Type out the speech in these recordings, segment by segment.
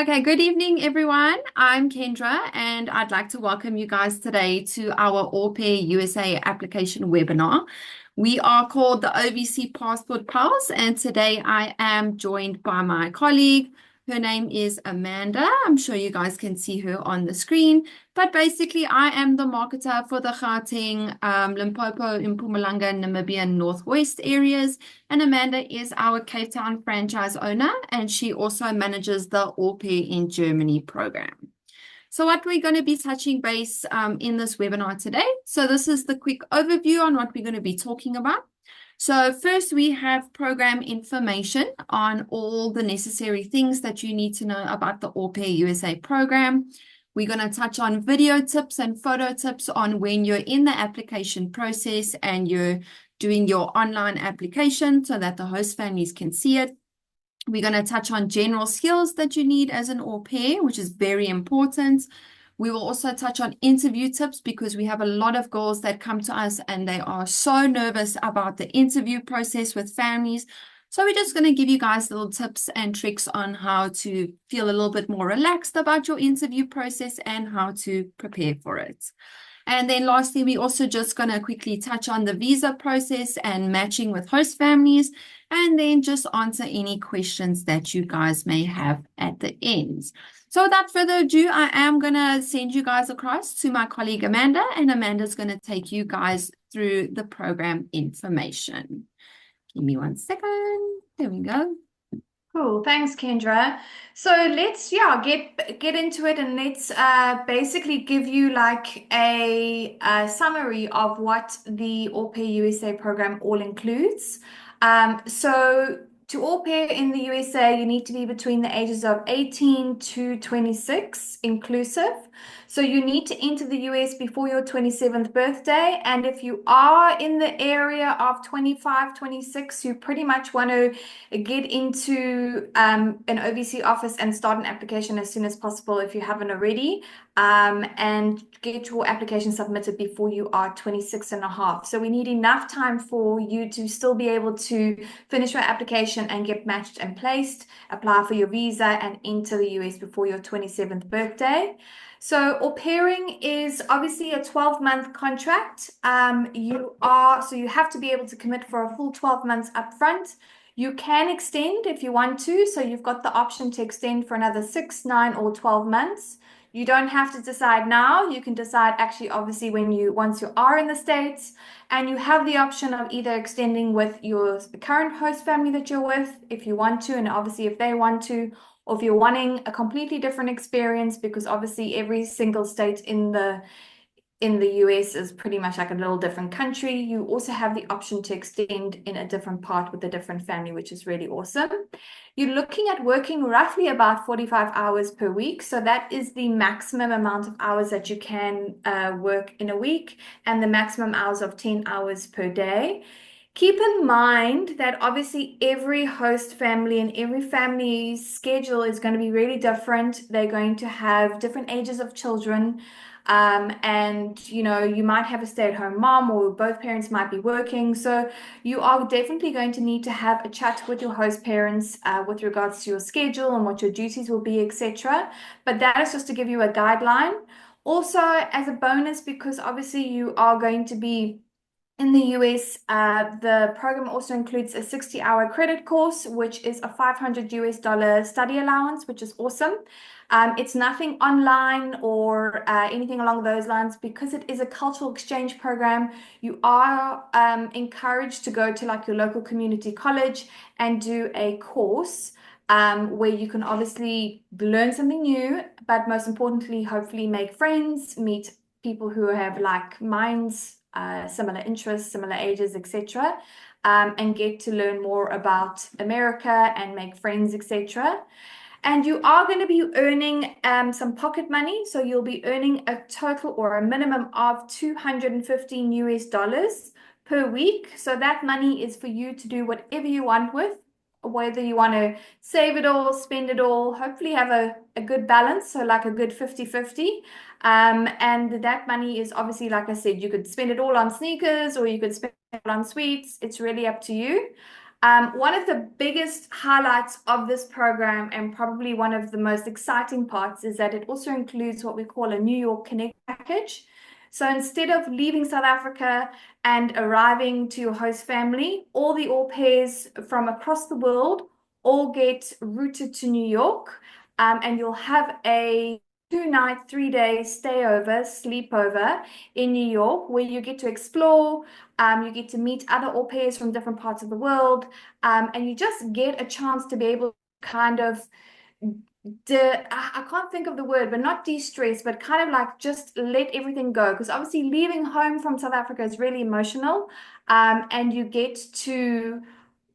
Okay, good evening, everyone. I'm Kendra, and I'd like to welcome you guys today to our Au Pair USA application webinar. We are called the OVC Passport Pals, and today I am joined by my colleague. Her name is Amanda. I'm sure you guys can see her on the screen. But basically, I am the marketer for the Gauteng, Limpopo, Mpumalanga, Namibian Northwest areas. And Amanda is our Cape Town franchise owner, and she also manages the Au Pair in Germany program. So what we're going to be touching base in this webinar today. So this is the quick overview on what we're going to be talking about. So first we have program information on all the necessary things that you need to know about the Au Pair USA program. We're going to touch on video tips and photo tips on when you're in the application process and you're doing your online application so that the host families can see it. We're going to touch on general skills that you need as an au pair, which is very important. We will also touch on interview tips because we have a lot of girls that come to us and they are so nervous about the interview process with families. So we're just going to give you guys little tips and tricks on how to feel a little bit more relaxed about your interview process and how to prepare for it. And then lastly, we're also just going to quickly touch on the visa process and matching with host families, and then just answer any questions that you guys may have at the end. So without further ado, I am going to send you guys across to my colleague Amanda, and Amanda's going to take you guys through the program information. Give me 1 second. There we go. Cool, thanks, Kendra. So let's get into it, and let's basically give you like a summary of what the Au Pair USA program all includes. So to au pair in the USA, you need to be between the ages of 18 to 26 inclusive. So you need to enter the US before your 27th birthday. And if you are in the area of 25, 26, you pretty much want to get into an OVC office and start an application as soon as possible if you haven't already, and get your application submitted before you are 26 and a half. So we need enough time for you to still be able to finish your application and get matched and placed, apply for your visa, and enter the US before your 27th birthday. So au pairing is obviously a 12-month contract. You have to be able to commit for a full 12 months upfront. You can extend if you want to, so you've got the option to extend for another 6, 9, or 12 months. You don't have to decide now. You can decide actually, obviously, once you are in the States, and you have the option of either extending with your current host family that you're with, if you want to, and obviously if they want to, or if you're wanting a completely different experience, because obviously every single state in the US is pretty much like a little different country. You also have the option to extend in a different part with a different family, which is really awesome. You're looking at working roughly about 45 hours per week. So that is the maximum amount of hours that you can work in a week, and the maximum hours of 10 hours per day. Keep in mind that obviously every host family and every family's schedule is going to be really different. They're going to have different ages of children. And you might have a stay-at-home mom, or both parents might be working. So you are definitely going to need to have a chat with your host parents with regards to your schedule and what your duties will be, etc. But that is just to give you a guideline. Also, as a bonus, because obviously you are going to be in the US, the program also includes a 60-hour credit course, which is a $500 study allowance, which is awesome. It's nothing online or anything along those lines. Because it is a cultural exchange program, you are encouraged to go to like your local community college and do a course where you can obviously learn something new, but most importantly, hopefully make friends, meet people who have like minds, similar interests, similar ages, etc., and get to learn more about America and make friends, etc. And you are going to be earning some pocket money. So you'll be earning a total or a minimum of 215 US dollars per week. So that money is for you to do whatever you want with, whether you want to save it all, spend it all, hopefully have a good balance, so like a good 50-50. And that money is obviously, like I said, you could spend it all on sneakers or you could spend it on sweets. It's really up to you. One of the biggest highlights of this program, and probably one of the most exciting parts, is that it also includes what we call a New York Connect package. So instead of leaving South Africa and arriving to your host family, all the au pairs from across the world all get routed to New York, and you'll have a 2 night, 3 day stayover, sleepover in New York, where you get to explore, you get to meet other au pairs from different parts of the world, and you just get a chance to be able to kind of I can't think of the word, but not de-stress, but kind of like just let everything go. Because obviously leaving home from South Africa is really emotional, and you get to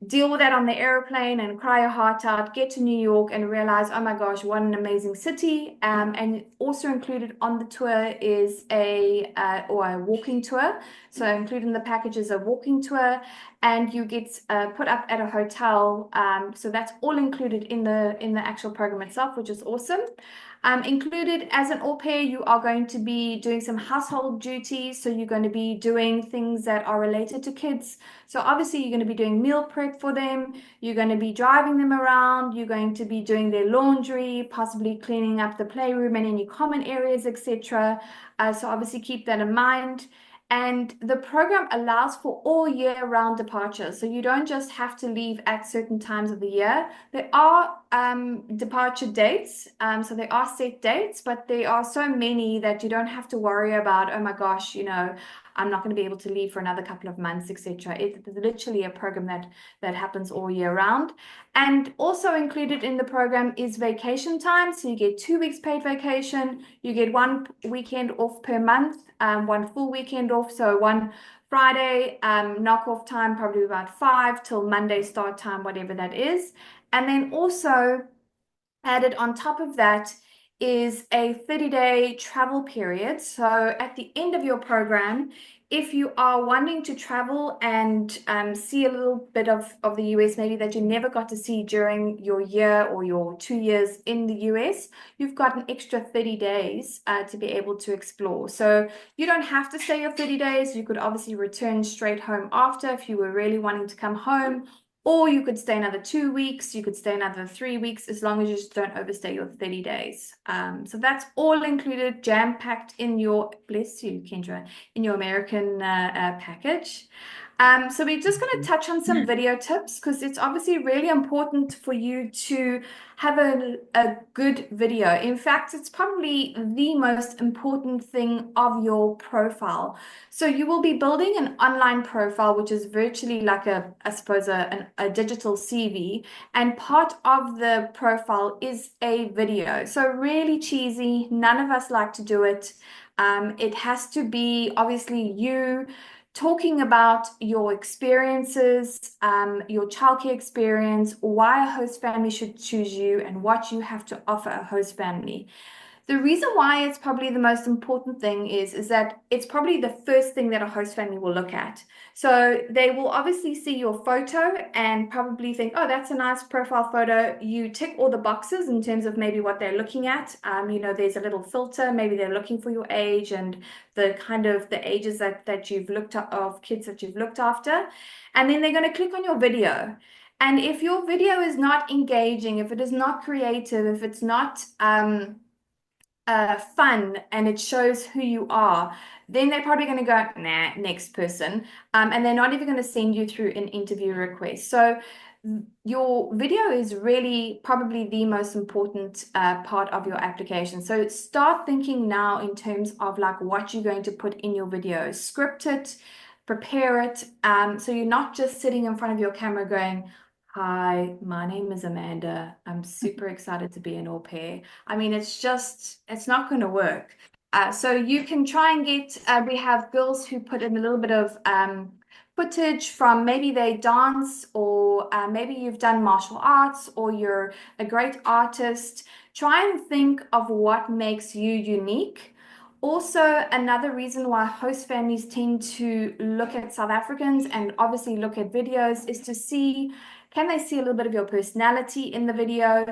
deal with that on the airplane and cry your heart out, get to New York and realize, oh my gosh, what an amazing city. And also included on the tour is a walking tour. So including the package is a walking tour, and you get put up at a hotel. So that's all included in the actual program itself, which is awesome. Included as an au pair, you are going to be doing some household duties. So you're going to be doing things that are related to kids. So obviously you're going to be doing meal prep for them. You're going to be driving them around. You're going to be doing their laundry, possibly cleaning up the playroom and any common areas, etc. So obviously keep that in mind. And the program allows for all year round departures. So you don't just have to leave at certain times of the year. There are departure dates. So there are set dates, but there are so many that you don't have to worry about, oh my gosh, I'm not going to be able to leave for another couple of months, etc. It's literally a program that happens all year round. And also included in the program is vacation time. So you get 2 weeks paid vacation. You get 1 weekend off per month, 1 full weekend off. So one Friday knock off time, probably about 5 till Monday start time, whatever that is. And then also added on top of that is a 30-day travel period. So at the end of your program, if you are wanting to travel and see a little bit of the US, maybe that you never got to see during your year or your 2 years in the US, you've got an extra 30 days to be able to explore. So you don't have to stay your 30 days. You could obviously return straight home after if you were really wanting to come home. Or you could stay another 2 weeks, you could stay another 3 weeks, as long as you just don't overstay your 30 days. So that's all included, jam-packed in your, bless you, Kendra, in your American package. So we're just going to touch on some video tips because it's obviously really important for you to have a good video. In fact, it's probably the most important thing of your profile. So you will be building an online profile, which is virtually like I suppose, a digital CV. And part of the profile is a video. So really cheesy. None of us like to do it. It has to be obviously you talking about your experiences, your childcare experience, why a host family should choose you, and what you have to offer a host family. The reason why it's probably the most important thing is that it's probably the first thing that a host family will look at. So they will obviously see your photo and probably think, oh, that's a nice profile photo. You tick all the boxes in terms of maybe what they're looking at. There's a little filter. Maybe they're looking for your age and the kind of the ages that you've looked at of kids that you've looked after. And then they're going to click on your video. And if your video is not engaging, if it is not creative, if it's not fun and it shows who you are, then they're probably going to go, nah, next person. And they're not even going to send you through an interview request. So your video is really probably the most important part of your application. So start thinking now in terms of like what you're going to put in your video. Script it, prepare it. So you're not just sitting in front of your camera going, hi, my name is Amanda. I'm super excited to be an au pair. I mean, it's not going to work. So you can try and get, we have girls who put in a little bit of footage from maybe they dance or maybe you've done martial arts or you're a great artist. Try and think of what makes you unique. Also, another reason why host families tend to look at South Africans and obviously look at videos is to see, can they see a little bit of your personality in the video?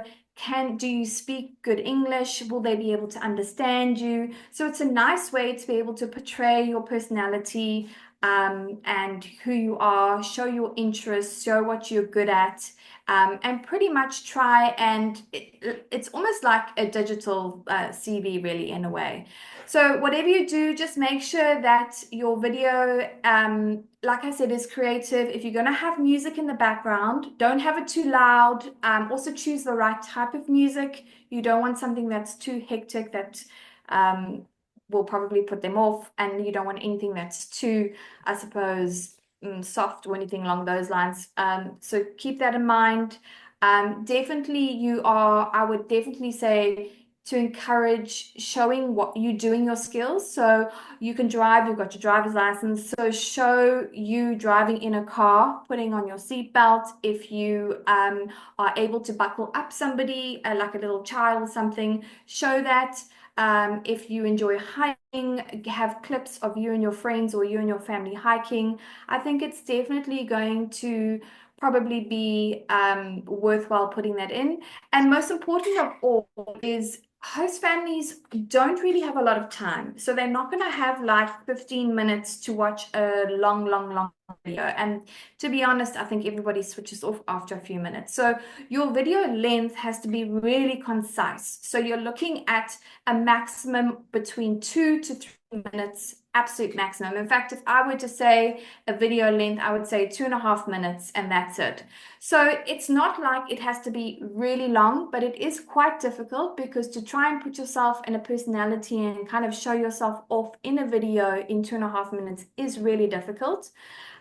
Do you speak good English? Will they be able to understand you? So it's a nice way to be able to portray your personality and who you are, show your interests, show what you're good at, and pretty much try and it's almost like a digital CV, really, in a way. So whatever you do, just make sure that your video, like I said, is creative. If you're going to have music in the background, don't have it too loud. Also choose the right type of music. You don't want something that's too hectic that will probably put them off, and you don't want anything that's too, I suppose, soft or anything along those lines. So keep that in mind. Definitely, I would definitely say to encourage showing what you doing your skills. So you can drive, you've got your driver's license. So show you driving in a car, putting on your seatbelt. If you are able to buckle up somebody, like a little child or something, show that. If you enjoy hiking, have clips of you and your friends or you and your family hiking. I think it's definitely going to probably be worthwhile putting that in. And most important of all is host families don't really have a lot of time. So they're not going to have like 15 minutes to watch a long video. And to be honest, I think everybody switches off after a few minutes. So your video length has to be really concise. So you're looking at a maximum between 2 to 3 minutes, absolute maximum. In fact, if I were to say a video length, I would say 2.5 minutes, and that's it. So it's not like it has to be really long, but it is quite difficult because to try and put yourself in a personality and kind of show yourself off in a video in 2.5 minutes is really difficult.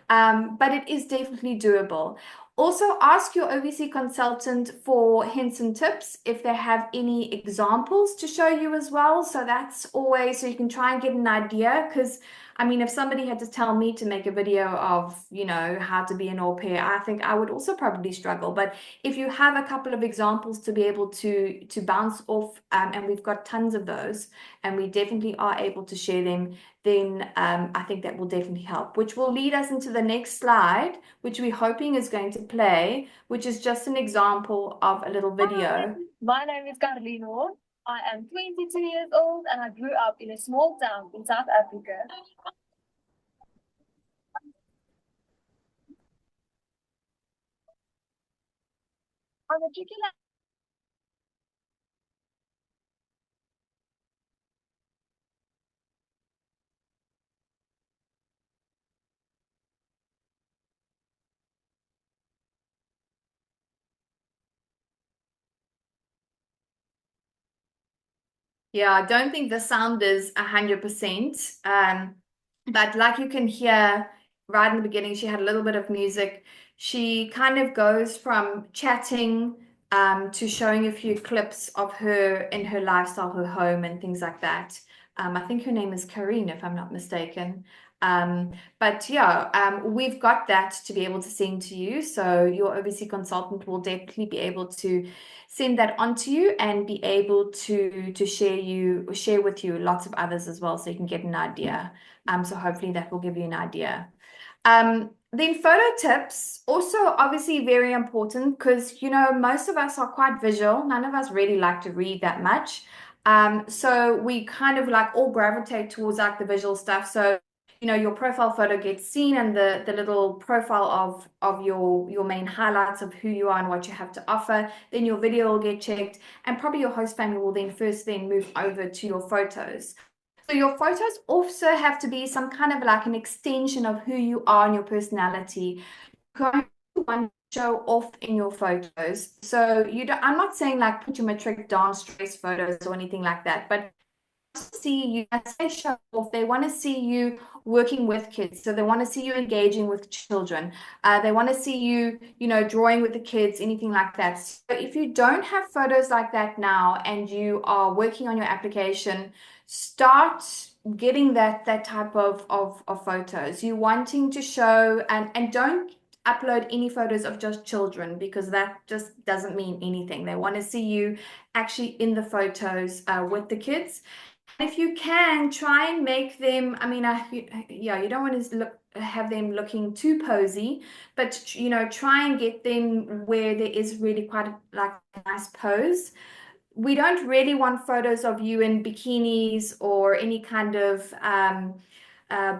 But it is definitely doable. Also, ask your OVC consultant for hints and tips if they have any examples to show you as well. So that's always, so you can try and get an idea. Because, I mean, if somebody had to tell me to make a video of, how to be an au pair, I think I would also probably struggle. But if you have a couple of examples to be able to bounce off, and we've got tons of those, and we definitely are able to share them, then I think that will definitely help, which will lead us into the next slide, which we're hoping is going to play, which is just an example of a little video. Hi, my name is Carolino. I am 22 years old and I grew up in a small town in South Africa. I'm a tricky Yeah, I don't think the sound is 100%. But like you can hear right in the beginning, she had a little bit of music. She kind of goes from chatting to showing a few clips of her in her lifestyle, her home, and things like that. I think her name is Karine, if I'm not mistaken. But yeah, we've got that to be able to send to you. So your OVC consultant will definitely be able to send that on to you and be able to share with you lots of others as well, so you can get an idea. So hopefully that will give you an idea. Then photo tips, also obviously very important because, most of us are quite visual. None of us really like to read that much. So we kind of like all gravitate towards like the visual stuff. So, your profile photo gets seen and the little profile of your main highlights of who you are and what you have to offer. Then your video will get checked, and probably your host family will then move over to your photos. So your photos also have to be some kind of like an extension of who you are and your personality. You want to show off in your photos. So I'm not saying like put your matric dance dress photos or anything like that, but see you, as they show off, they want to see you working with kids. So they want to see you engaging with children. They want to see you, drawing with the kids, anything like that. So if you don't have photos like that now and you are working on your application, start getting that type of photos. You wanting to show, and don't upload any photos of just children, because that just doesn't mean anything. They want to see you actually in the photos with the kids. If you can, try and make them, I mean, you don't want to have them looking too posy, but try and get them where there is really quite a nice pose. We don't really want photos of you in bikinis or any kind of uh,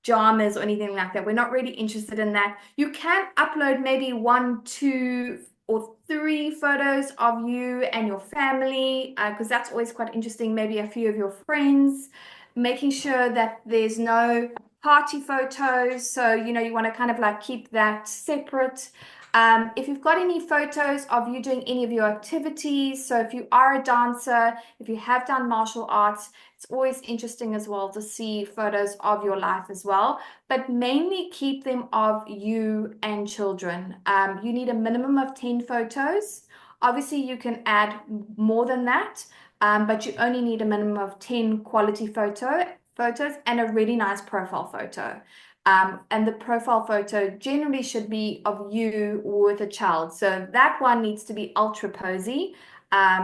pajamas or anything like that. We're not really interested in that. You can upload maybe 1, 2, or 3 photos of you and your family, because that's always quite interesting. Maybe a few of your friends, making sure that there's no party photos. So, you want to kind of like keep that separate. If you've got any photos of you doing any of your activities, so if you are a dancer, if you have done martial arts, it's always interesting as well to see photos of your life as well, but mainly keep them of you and children. You need a minimum of 10 photos. Obviously, you can add more than that, but you only need a minimum of 10 quality photos and a really nice profile photo. And the profile photo generally should be of you with a child. So that one needs to be ultra posy,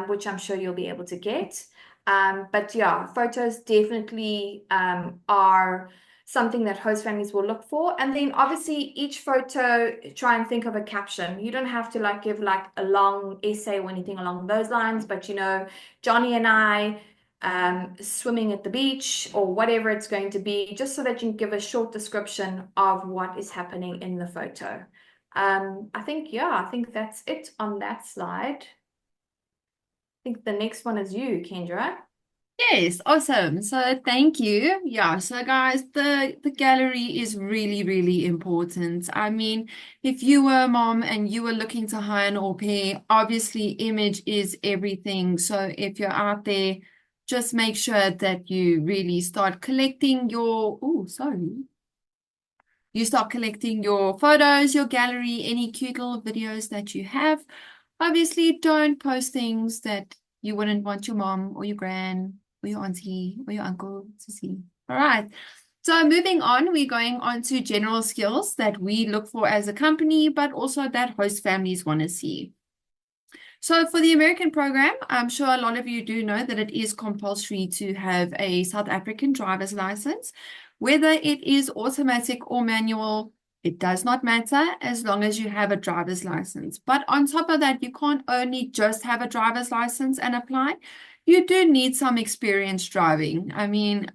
which I'm sure you'll be able to get. But yeah, photos definitely are something that host families will look for. And then obviously each photo, try and think of a caption. You don't have to like give like a long essay or anything along those lines, but Johnny and I swimming at the beach or whatever it's going to be, just so that you can give a short description of what is happening in the photo. I think that's it on that slide. I think the next one is you, Kendra. Yes, awesome. So thank you. Yeah, so guys, the gallery is really, really important. I mean, if you were a mom and you were looking to hire an au pair, obviously image is everything. So if you're out there, just make sure that you really start collecting your, you start collecting your photos, your gallery, any cute little videos that you have. Obviously, don't post things that you wouldn't want your mom or your gran or your auntie or your uncle to see. All right. So moving on, we're going on to general skills that we look for as a company, but also that host families want to see. So for the American program, I'm sure a lot of you do know that it is compulsory to have a South African driver's license. Whether it is automatic or manual, it does not matter as long as you have a driver's license. But on top of that, you can't only just have a driver's license and apply. You do need some experience driving. I mean,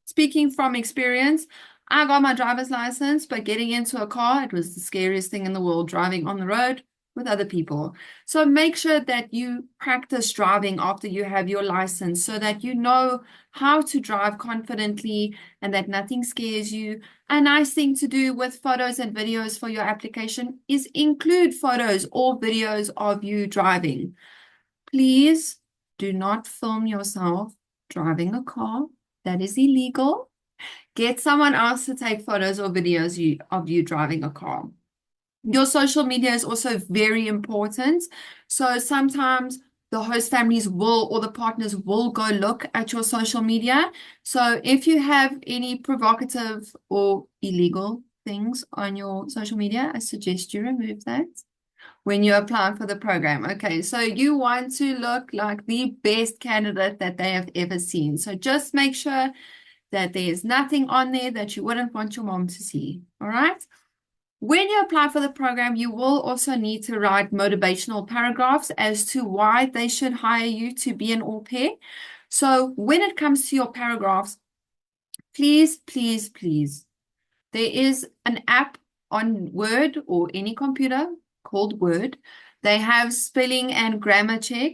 speaking from experience, I got my driver's license, but getting into a car, it was the scariest thing in the world, driving on the road with other people. So make sure that you practice driving after you have your license so that you know how to drive confidently and that nothing scares you. A nice thing to do with photos and videos for your application is include photos or videos of you driving. Please do not film yourself driving a car. That is illegal. Get someone else to take photos or videos of you driving a car. Your social media is also very important. So sometimes the host families will, or the partners will go look at your social media. So if you have any provocative or illegal things on your social media, I suggest you remove that when you apply for the program. Okay, so you want to look like the best candidate that they have ever seen. So just make sure that there's nothing on there that you wouldn't want your mom to see. All right. When you apply for the program, you will also need to write motivational paragraphs as to why they should hire you to be an au pair. So when it comes to your paragraphs, please, please, please, there is an app on Word or any computer called Word. They have spelling and grammar check.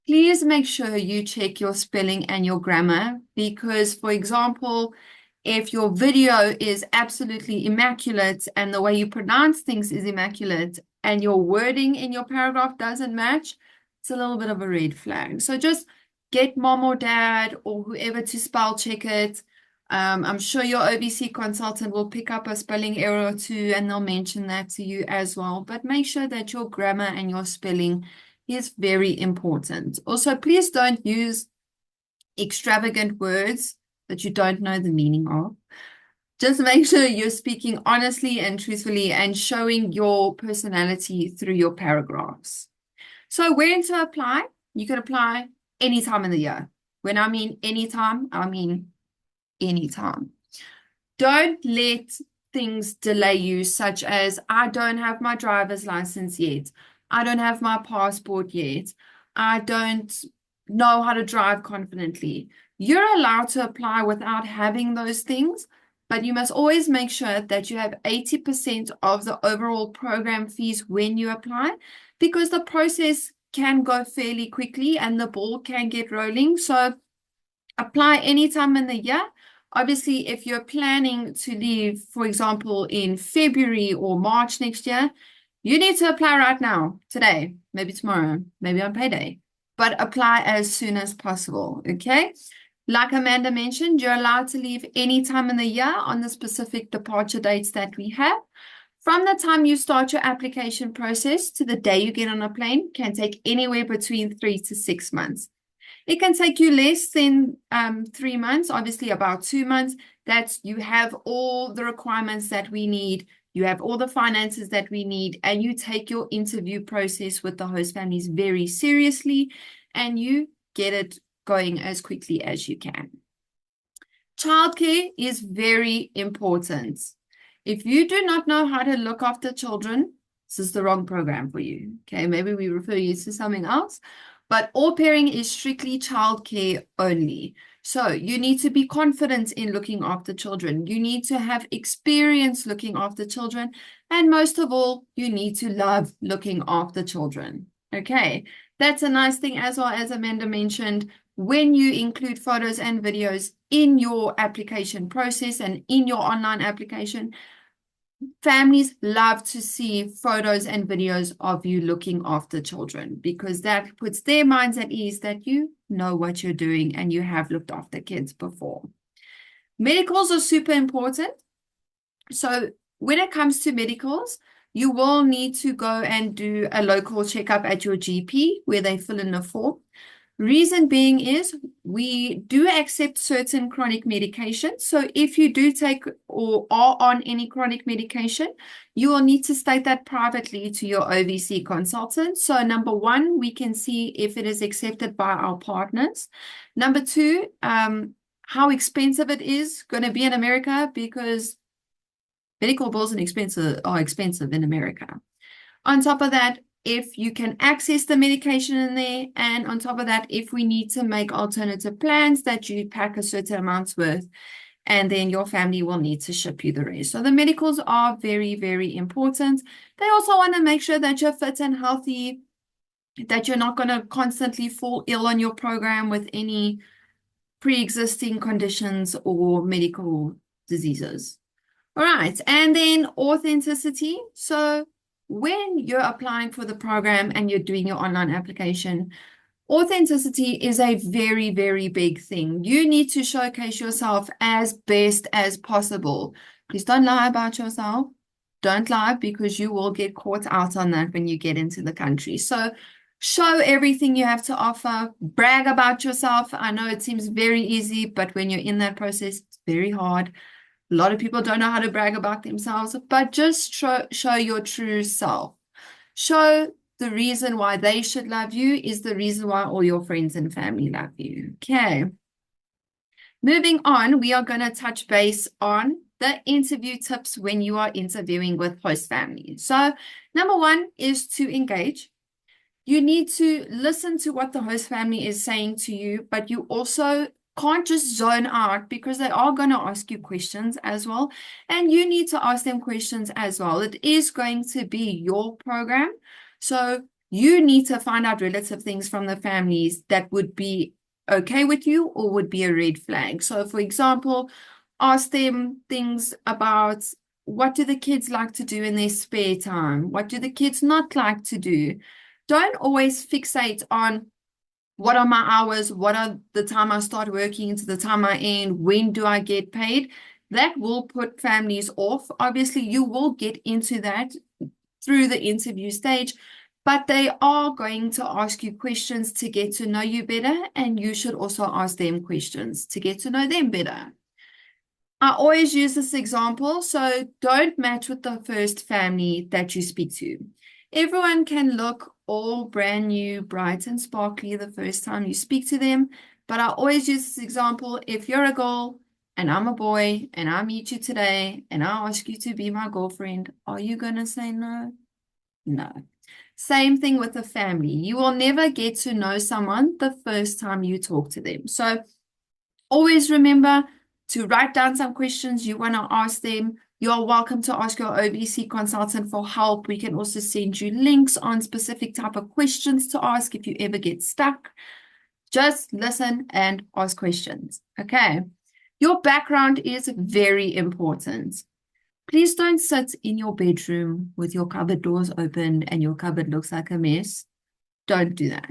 Please make sure you check your spelling and your grammar because, for example, if your video is absolutely immaculate and the way you pronounce things is immaculate and your wording in your paragraph doesn't match, it's a little bit of a red flag. So just get mom or dad or whoever to spell check it. I'm sure your OVC consultant will pick up a spelling error or two and they'll mention that to you as well. But make sure that your grammar and your spelling is very important. Also, please don't use extravagant words that you don't know the meaning of. Just make sure you're speaking honestly and truthfully and showing your personality through your paragraphs. So when to apply? You can apply any time in the year. When I mean anytime, I mean anytime. Don't let things delay you, such as I don't have my driver's license yet. I don't have my passport yet. I don't know how to drive confidently. You're allowed to apply without having those things, but you must always make sure that you have 80% of the overall program fees when you apply, because the process can go fairly quickly and the ball can get rolling. So apply anytime in the year. Obviously, if you're planning to leave, for example, in February or March next year, you need to apply right now, today, maybe tomorrow, maybe on payday, but apply as soon as possible, okay? Like Amanda mentioned, you're allowed to leave any time in the year on the specific departure dates that we have. From the time you start your application process to the day you get on a plane can take anywhere between 3 to 6 months. It can take you less than 3 months, obviously about 2 months. That's you have all the requirements that we need. You have all the finances that we need, and you take your interview process with the host families very seriously, and you get it going as quickly as you can. Childcare is very important. If you do not know how to look after children, this is the wrong program for you. Okay, maybe we refer you to something else. But au pairing is strictly childcare only. So you need to be confident in looking after children. You need to have experience looking after children. And most of all, you need to love looking after children. Okay, that's a nice thing as well, as Amanda mentioned. When you include photos and videos in your application process and in your online application, families love to see photos and videos of you looking after children, because that puts their minds at ease that you know what you're doing and you have looked after kids before. Medicals are super important. So when it comes to medicals, you will need to go and do a local checkup at your GP where they fill in a form. Reason being is we do accept certain chronic medications. So if you do take or are on any chronic medication, you will need to state that privately to your OVC consultant. So number one, we can see if it is accepted by our partners. Number two, how expensive it is going to be in America, because medical bills are expensive in America. On top of that, if you can access the medication in there, and on top of that, if we need to make alternative plans that you pack a certain amount's worth, and then your family will need to ship you the rest. So the medicals are very, very important. They also want to make sure that you're fit and healthy, that you're not going to constantly fall ill on your program with any pre-existing conditions or medical diseases. All right, and then authenticity. So when you're applying for the program and you're doing your online application, authenticity is a very, very big thing. You need to showcase yourself as best as possible. Please don't lie about yourself. Don't lie, because you will get caught out on that when you get into the country. So show everything you have to offer. Brag about yourself. I know it seems very easy, but when you're in that process, it's very hard. A lot of people don't know how to brag about themselves, but just show your true self. Show the reason why they should love you is the reason why all your friends and family love you. Okay. Moving on, we are going to touch base on the interview tips when you are interviewing with host families. So number one is to engage. You need to listen to what the host family is saying to you, but you also can't just zone out, because they are going to ask you questions as well, and you need to ask them questions as well. It is going to be your program, so you need to find out relative things from the families that would be okay with you or would be a red flag. So for example, ask them things about, what do the kids like to do in their spare time? What do the kids not like to do? Don't always fixate on what are my hours, what are the time I start working to the time I end, when do I get paid? That will put families off. Obviously, you will get into that through the interview stage, but they are going to ask you questions to get to know you better, and you should also ask them questions to get to know them better. I always use this example, so don't match with the first family that you speak to. Everyone can look all brand new, bright and sparkly the first time you speak to them, but I always use this example. If you're a girl and I'm a boy and I meet you today and I ask you to be my girlfriend, are you going to say no? No. Same thing with a family. You will never get to know someone the first time you talk to them. So always remember to write down some questions you want to ask them. You are welcome to ask your OVC consultant for help. We can also send you links on specific type of questions to ask if you ever get stuck. Just listen and ask questions. Okay. Your background is very important. Please don't sit in your bedroom with your cupboard doors open and your cupboard looks like a mess. Don't do that.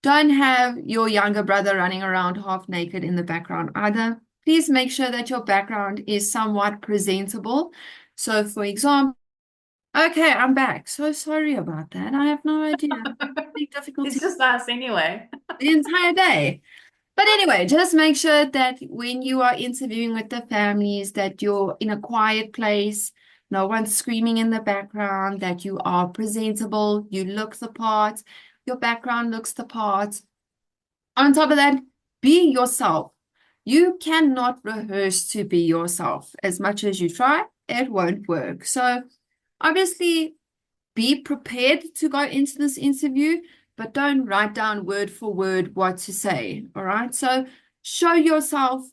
Don't have your younger brother running around half naked in the background either. Please make sure that your background is somewhat presentable. So, for example, okay, I'm back. So sorry about that. I have no idea. Big difficulty It's just us anyway. the entire day. But anyway, just make sure that when you are interviewing with the families, that you're in a quiet place, no one's screaming in the background, that you are presentable, you look the part, your background looks the part. On top of that, be yourself. You cannot rehearse to be yourself. As much as you try, it won't work. So obviously, be prepared to go into this interview, but don't write down word for word what to say. All right. So show yourself,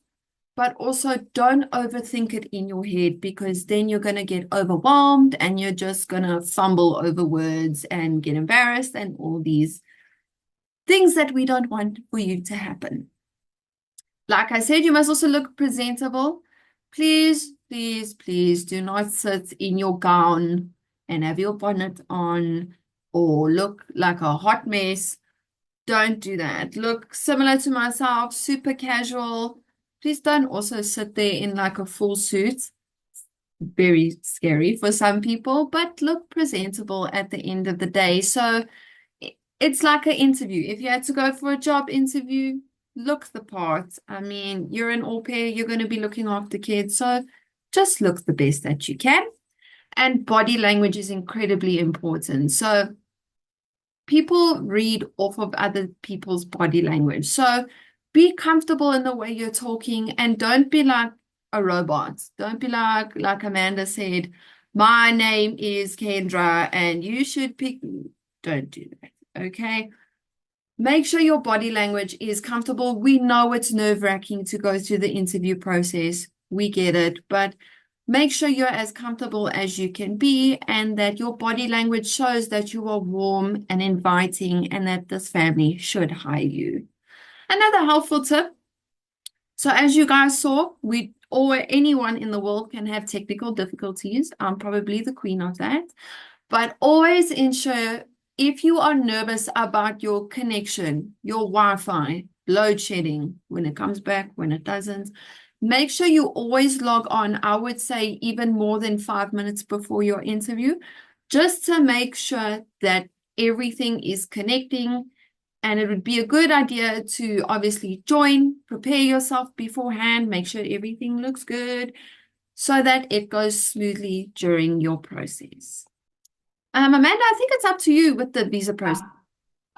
but also don't overthink it in your head, because then you're going to get overwhelmed and you're just going to fumble over words and get embarrassed and all these things that we don't want for you to happen. Like I said, you must also look presentable. Please, please, please do not sit in your gown and have your bonnet on or look like a hot mess. Don't do that. Look similar to myself, super casual. Please don't also sit there in like a full suit. Very scary for some people, but look presentable at the end of the day. So it's like an interview. If you had to go for a job interview, look the part. I mean, you're an au pair, you're going to be looking after kids. So just look the best that you can. And body language is incredibly important. So people read off of other people's body language. So be comfortable in the way you're talking and don't be like a robot. Don't be like Amanda said, my name is Kendra and you should pick me. Don't do that. Okay. Make sure your body language is comfortable. We know it's nerve-wracking to go through the interview process. We get it, but make sure you're as comfortable as you can be and that your body language shows that you are warm and inviting and that this family should hire you. Another helpful tip. So as you guys saw, anyone in the world can have technical difficulties. I'm probably the queen of that. But always ensure, if you are nervous about your connection, your Wi-Fi, load shedding, when it comes back, when it doesn't, make sure you always log on. I would say even more than 5 minutes before your interview, just to make sure that everything is connecting. And it would be a good idea to obviously prepare yourself beforehand, make sure everything looks good so that it goes smoothly during your process. Amanda, I think it's up to you with the visa process.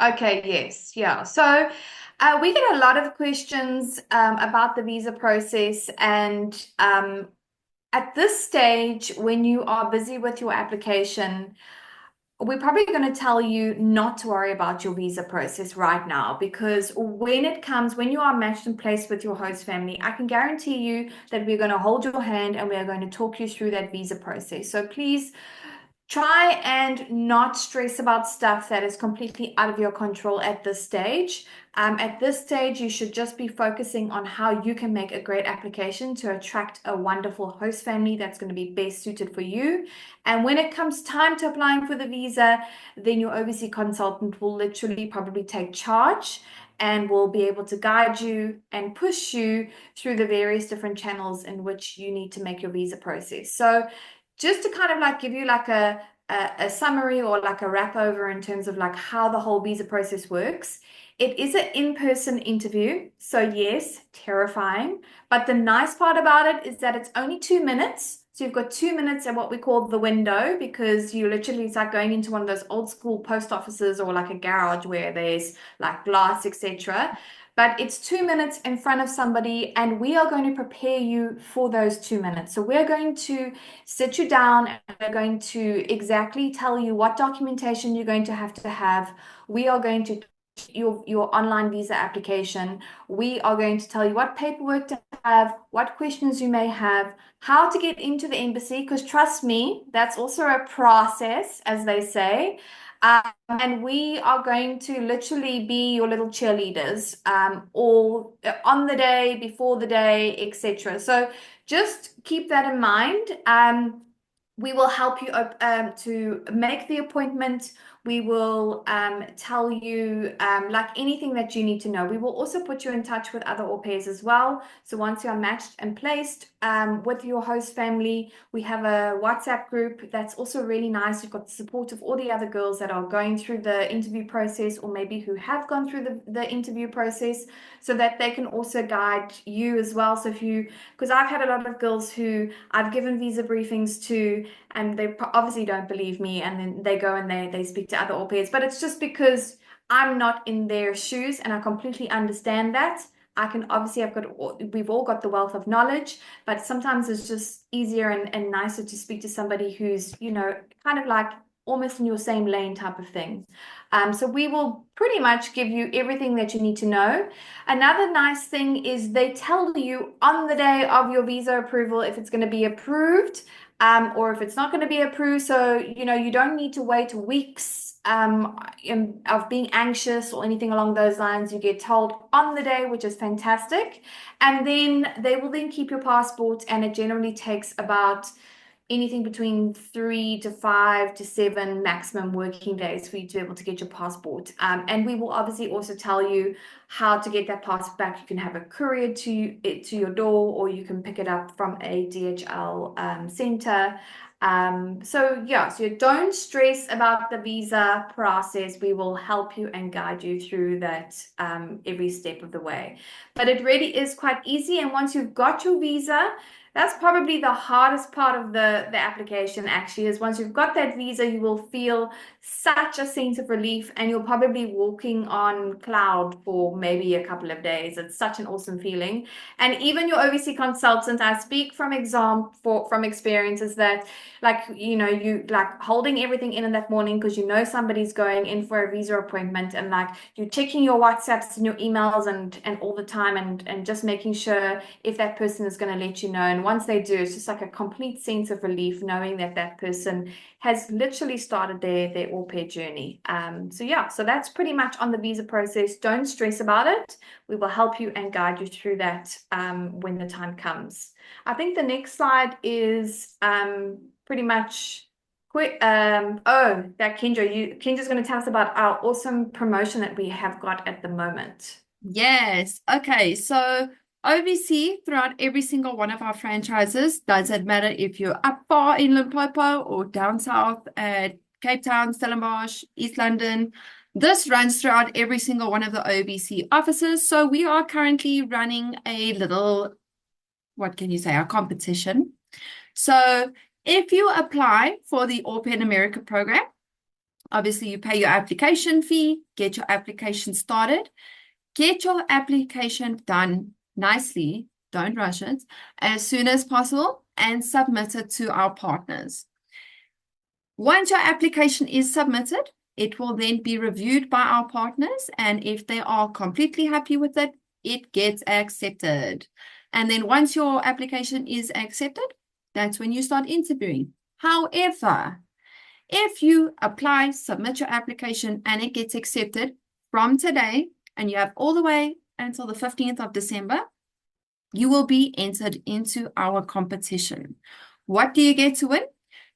Okay, yes, yeah. So we get a lot of questions about the visa process, and at this stage, when you are busy with your application, we're probably going to tell you not to worry about your visa process right now, because when you are matched and placed with your host family, I can guarantee you that we're going to hold your hand and we are going to talk you through that visa process. So please try and not stress about stuff that is completely out of your control at this stage. At this stage, you should just be focusing on how you can make a great application to attract a wonderful host family that's going to be best suited for you. And when it comes time to applying for the visa, then your OVC consultant will literally probably take charge and will be able to guide you and push you through the various different channels in which you need to make your visa process. So just to kind of like give you like a summary or like a wrap over in terms of like how the whole visa process works. It is an in-person interview. So yes, terrifying. But the nice part about it is that it's only 2 minutes. So you've got 2 minutes at what we call the window, because you literally, it's like going into one of those old school post offices or like a garage where there's like glass, etc. But it's 2 minutes in front of somebody, and we are going to prepare you for those 2 minutes. So we're going to sit you down and we're going to exactly tell you what documentation you're going to have. We are going to your online visa application. We are going to tell you what paperwork to have, what questions you may have, how to get into the embassy, because trust me, that's also a process, as they say. And we are going to literally be your little cheerleaders, all on the day, before the day, etc. So just keep that in mind. We will help you to make the appointment. We will tell you like anything that you need to know. We will also put you in touch with other au pairs as well. So once you are matched and placed with your host family, we have a WhatsApp group that's also really nice. You've got the support of all the other girls that are going through the interview process, or maybe who have gone through the interview process, so that they can also guide you as well. So if you, because I've had a lot of girls who I've given visa briefings to, and they obviously don't believe me, and then they go and they speak to other au pairs, but it's just because I'm not in their shoes, and I completely understand that. I can obviously, we've all got the wealth of knowledge, but sometimes it's just easier and nicer to speak to somebody who's, you know, kind of like almost in your same lane type of thing. So we will pretty much give you everything that you need to know. Another nice thing is they tell you on the day of your visa approval if it's going to be approved, or if it's not going to be approved. So, you know, you don't need to wait weeks of being anxious or anything along those lines. You get told on the day, which is fantastic. And then they will then keep your passport, and it generally takes about anything between 3 to 5 to 7 maximum working days for you to be able to get your passport. And we will obviously also tell you how to get that passport back. You can have it couriered to your door, or you can pick it up from a DHL center. So yeah, so don't stress about the visa process. We will help you and guide you through that every step of the way. But it really is quite easy. And once you've got your visa, that's probably the hardest part of the application, actually, is once you've got that visa, you will feel such a sense of relief, and you're probably walking on cloud for maybe a couple of days. It's such an awesome feeling. And even your OVC consultant, I speak from experiences that, like, you know, you like holding everything in that morning because you know somebody's going in for a visa appointment, and like you're checking your WhatsApps and your emails and all the time, and just making sure if that person is going to let you know. And once they do, it's just like a complete sense of relief knowing that that person has literally started their au pair journey. So yeah, so that's pretty much on the visa process. Don't stress about it. We will help you and guide you through that when the time comes. I think the next slide is pretty much quick. Oh, that Kendra's going to tell us about our awesome promotion that we have got at the moment. Yes. Okay. So OVC, throughout every single one of our franchises, doesn't matter if you're up far in Limpopo or down south at Cape Town, Stellenbosch, East London. This runs throughout every single one of the OVC offices. So we are currently running a little, what can you say, a competition. So if you apply for the Au Pair in America program, obviously you pay your application fee, get your application started. Get your application done nicely, don't rush it, as soon as possible, and submit it to our partners. Once your application is submitted, it will then be reviewed by our partners, and if they are completely happy with it, it gets accepted. And then once your application is accepted, that's when you start interviewing. However, if you apply, submit your application, and it gets accepted from today, and you have all the way until the 15th of December, you will be entered into our competition. What do you get to win?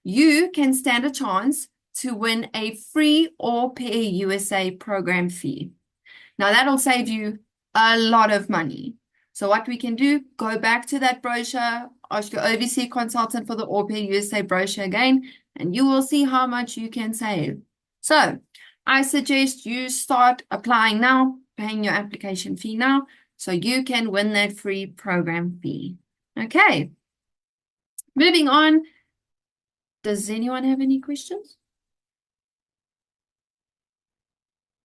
You can stand a chance to win a free Au Pair USA program fee. Now, that'll save you a lot of money. So what we can do, go back to that brochure, ask your OVC consultant for the Au Pair USA brochure again, and you will see how much you can save. So I suggest you start applying now, paying your application fee now, so you can win that free program fee. Okay. Moving on. Does anyone have any questions?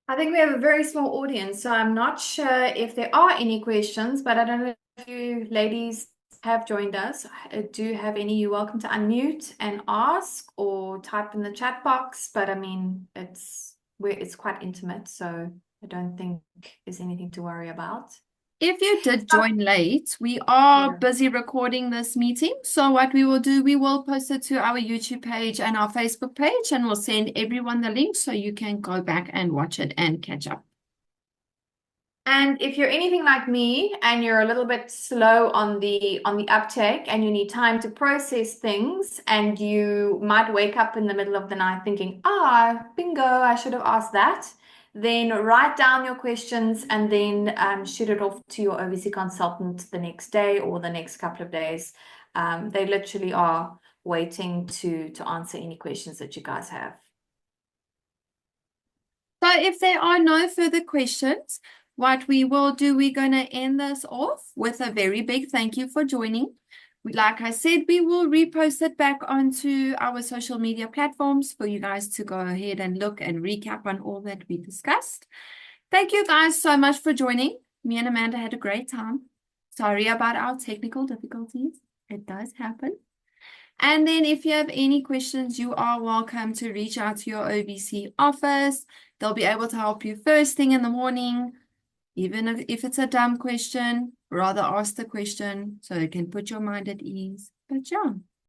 I think we have a very small audience, so I'm not sure if there are any questions, but I don't know if you ladies have joined us. Do you have any? You're welcome to unmute and ask or type in the chat box, but I mean, it's quite intimate, so I don't think there's anything to worry about. If you did join late, we are Yeah. busy recording this meeting. So what we will do, we will post it to our YouTube page and our Facebook page, and we'll send everyone the link so you can go back and watch it and catch up. And if you're anything like me and you're a little bit slow on the uptake and you need time to process things and you might wake up in the middle of the night thinking, bingo, I should have asked that, then write down your questions and then shoot it off to your OVC consultant the next day or the next couple of days. They literally are waiting to answer any questions that you guys have. So if there are no further questions, what we will do, we're going to end this off with a very big thank you for joining. Like I said, we will repost it back onto our social media platforms for you guys to go ahead and look and recap on all that we discussed. Thank you guys so much for joining. Me and Amanda had a great time. Sorry about our technical difficulties. It does happen. And then if you have any questions, you are welcome to reach out to your OVC office. They'll be able to help you first thing in the morning. Even if it's a dumb question, rather ask the question so it can put your mind at ease. But yeah,